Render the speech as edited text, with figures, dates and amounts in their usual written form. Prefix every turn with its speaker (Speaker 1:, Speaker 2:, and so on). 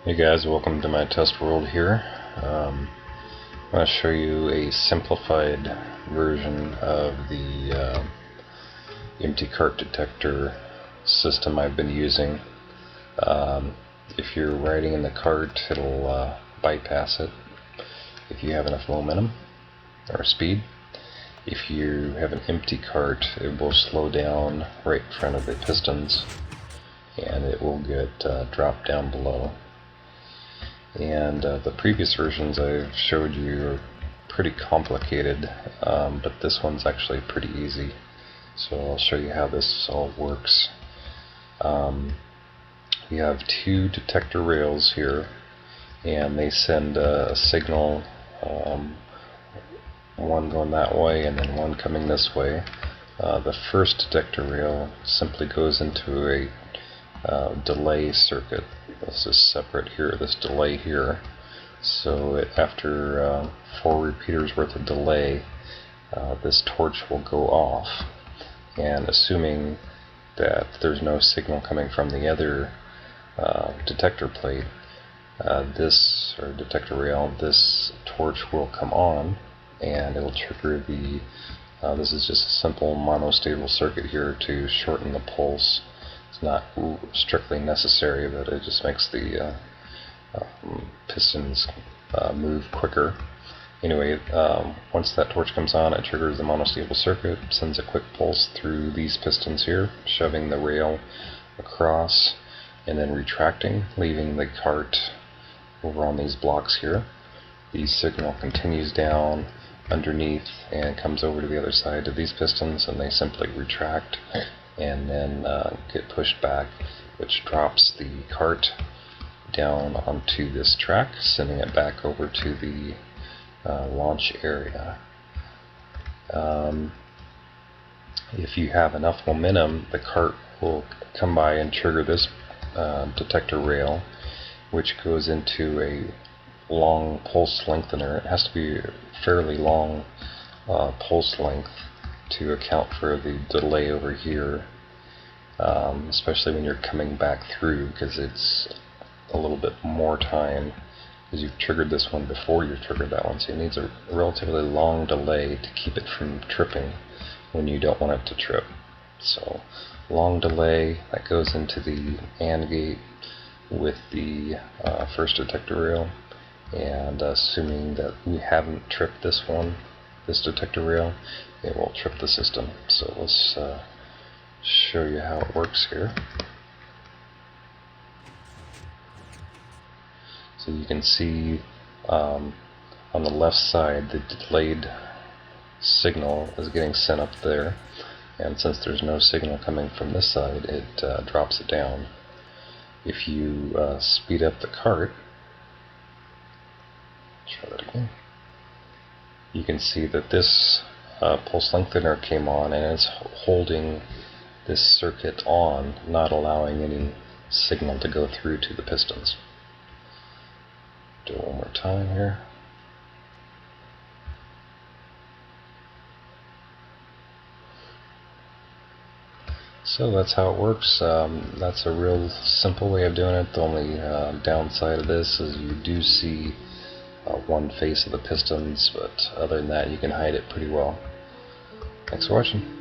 Speaker 1: Hey guys, welcome to my test world here. I'm going to show you a simplified version of the empty cart detector system I've been using. If you're riding in the cart, it'll bypass it if you have enough momentum or speed. If you have an empty cart, it will slow down right in front of the pistons and it will get dropped down below. And the previous versions I've showed you are pretty complicated, but this one's actually pretty easy. So I'll show you how this all works. We have two detector rails here, and they send a signal, one going that way and then one coming this way. The first detector rail simply goes into a delay circuit. This is separate here, this delay here. So after 4 repeaters worth of delay, this torch will go off. And assuming that there's no signal coming from the other detector plate, detector rail, this torch will come on and it will trigger the this is just a simple monostable circuit here to shorten the pulse. It's not strictly necessary, but it just makes the pistons move quicker. Anyway, once that torch comes on, it triggers the monostable circuit, sends a quick pulse through these pistons here, shoving the rail across and then retracting, leaving the cart over on these blocks here. The signal continues down underneath and comes over to the other side of these pistons, and they simply retract and then get pushed back, which drops the cart down onto this track, sending it back over to the launch area. If you have enough momentum, the cart will come by and trigger this detector rail, which goes into a long pulse lengthener. It has to be a fairly long pulse length to account for the delay over here, especially when you're coming back through, because it's a little bit more time because you've triggered this one before you triggered that one, so it needs a relatively long delay to keep it from tripping when you don't want it to trip. So long delay that goes into the AND gate with the first detector rail, and assuming that we haven't tripped this detector rail, it will trip the system. So let's show you how it works here. So you can see on the left side the delayed signal is getting sent up there, and since there's no signal coming from this side, it drops it down. If you speed up the cart, try that again, you can see that this pulse lengthener came on and it's holding this circuit on, not allowing any signal to go through to the pistons. Do it one more time here. So that's how it works. That's a real simple way of doing it. The only downside of this is you do see one face of the pistons, but other than that you can hide it pretty well. Thanks for watching.